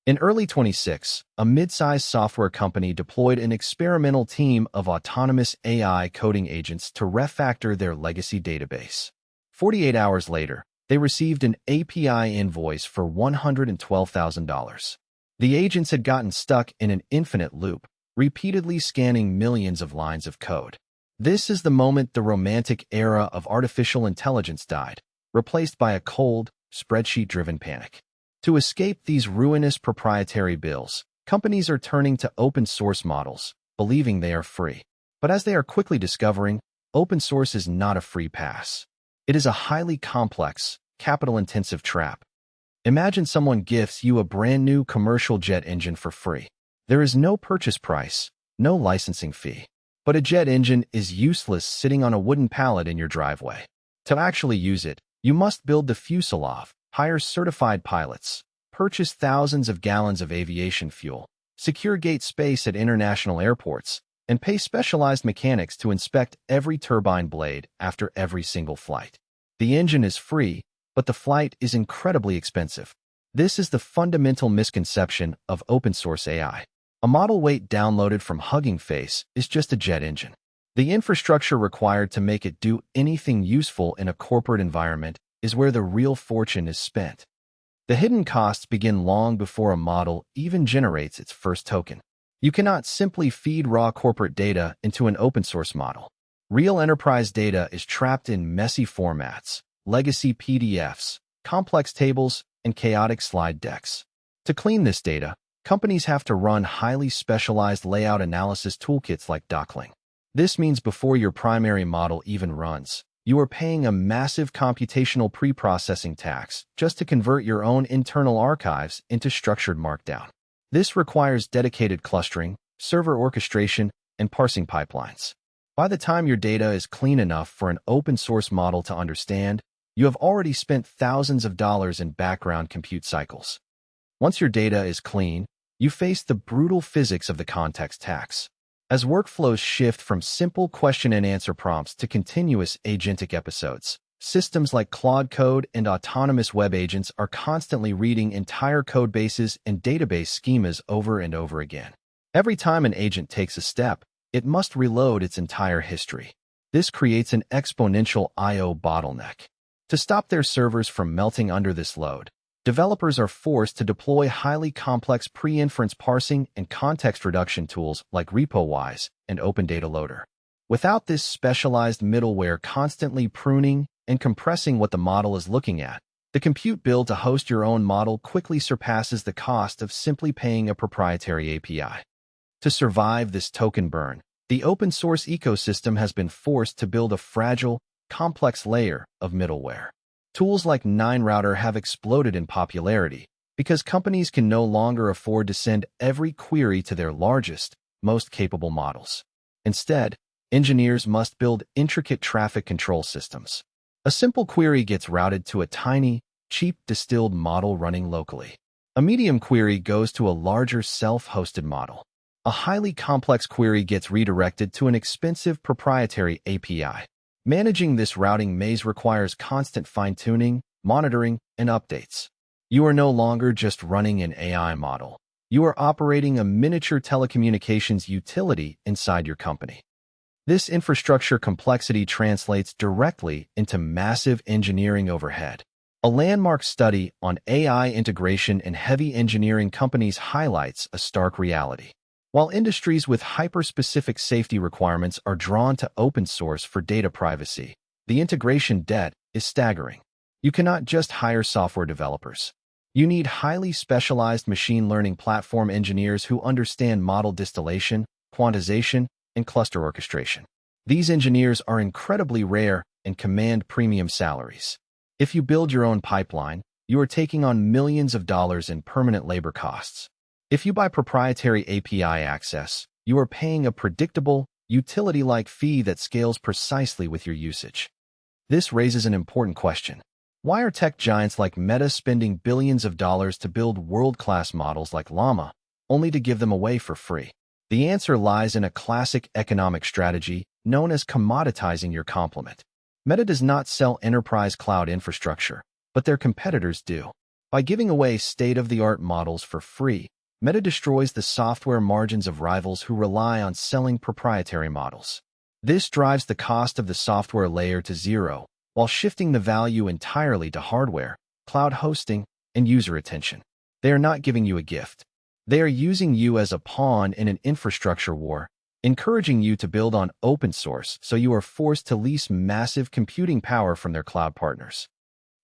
In early 26, a mid-sized software company deployed an experimental team of autonomous AI coding agents to refactor their legacy database. 48 hours later, they received an API invoice for $112,000. The agents had gotten stuck in an infinite loop, repeatedly scanning millions of lines of code. This is the moment the romantic era of artificial intelligence died, replaced by a cold, spreadsheet-driven panic. To escape these ruinous proprietary bills, companies are turning to open-source models, believing they are free. But as they are quickly discovering, open source is not a free pass. It is a highly complex, capital-intensive trap. Imagine someone gifts you a brand-new commercial jet engine for free. There is no purchase price, no licensing fee. But a jet engine is useless sitting on a wooden pallet in your driveway. To actually use it, you must build the fuselage, hire certified pilots, purchase thousands of gallons of aviation fuel, secure gate space at international airports, and pay specialized mechanics to inspect every turbine blade after every single flight. The engine is free, but the flight is incredibly expensive. This is the fundamental misconception of open-source AI. A model weight downloaded from Hugging Face is just a jet engine. The infrastructure required to make it do anything useful in a corporate environment is where the real fortune is spent. The hidden costs begin long before a model even generates its first token. You cannot simply feed raw corporate data into an open-source model. Real enterprise data is trapped in messy formats, legacy PDFs, complex tables, and chaotic slide decks. To clean this data, companies have to run highly specialized layout analysis toolkits like Dockling. This means before your primary model even runs, you are paying a massive computational pre-processing tax just to convert your own internal archives into structured markdown. This requires dedicated clustering, server orchestration, and parsing pipelines. By the time your data is clean enough for an open-source model to understand, you have already spent thousands of dollars in background compute cycles. Once your data is clean, you face the brutal physics of the context tax. As workflows shift from simple question-and-answer prompts to continuous agentic episodes, systems like Claude Code and autonomous web agents are constantly reading entire codebases and database schemas over and over again. Every time an agent takes a step, it must reload its entire history. This creates an exponential I/O bottleneck. To stop their servers from melting under this load, developers are forced to deploy highly complex pre-inference parsing and context reduction tools like RepoWise and OpenDataLoader. Without this specialized middleware constantly pruning and compressing what the model is looking at, the compute bill to host your own model quickly surpasses the cost of simply paying a proprietary API. To survive this token burn, the open-source ecosystem has been forced to build a fragile, complex layer of middleware. Tools like 9router have exploded in popularity because companies can no longer afford to send every query to their largest, most capable models. Instead, engineers must build intricate traffic control systems. A simple query gets routed to a tiny, cheap distilled model running locally. A medium query goes to a larger self-hosted model. A highly complex query gets redirected to an expensive proprietary API. Managing this routing maze requires constant fine-tuning, monitoring, and updates. You are no longer just running an AI model. You are operating a miniature telecommunications utility inside your company. This infrastructure complexity translates directly into massive engineering overhead. A landmark study on AI integration in heavy engineering companies highlights a stark reality. While industries with hyper-specific safety requirements are drawn to open source for data privacy, the integration debt is staggering. You cannot just hire software developers. You need highly specialized machine learning platform engineers who understand model distillation, quantization, and cluster orchestration. These engineers are incredibly rare and command premium salaries. If you build your own pipeline, you are taking on millions of dollars in permanent labor costs. If you buy proprietary API access, you are paying a predictable, utility-like fee that scales precisely with your usage. This raises an important question. Why are tech giants like Meta spending billions of dollars to build world-class models like Llama, only to give them away for free? The answer lies in a classic economic strategy known as commoditizing your complement. Meta does not sell enterprise cloud infrastructure, but their competitors do. By giving away state-of-the-art models for free, Meta destroys the software margins of rivals who rely on selling proprietary models. This drives the cost of the software layer to zero, while shifting the value entirely to hardware, cloud hosting, and user attention. They are not giving you a gift. They are using you as a pawn in an infrastructure war, encouraging you to build on open source so you are forced to lease massive computing power from their cloud partners.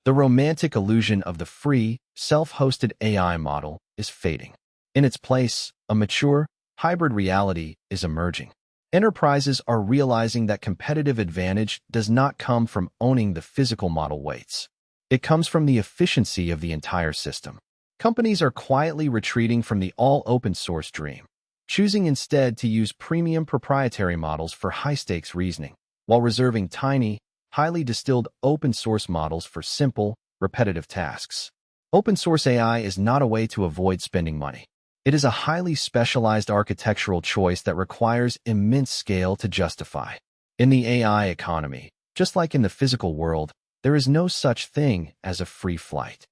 The romantic illusion of the free, self-hosted AI model is fading. In its place, a mature, hybrid reality is emerging. Enterprises are realizing that competitive advantage does not come from owning the physical model weights. It comes from the efficiency of the entire system. Companies are quietly retreating from the all-open source dream, choosing instead to use premium proprietary models for high-stakes reasoning, while reserving tiny, highly distilled open-source models for simple, repetitive tasks. Open-source AI is not a way to avoid spending money. It is a highly specialized architectural choice that requires immense scale to justify. In the AI economy, just like in the physical world, there is no such thing as a free flight.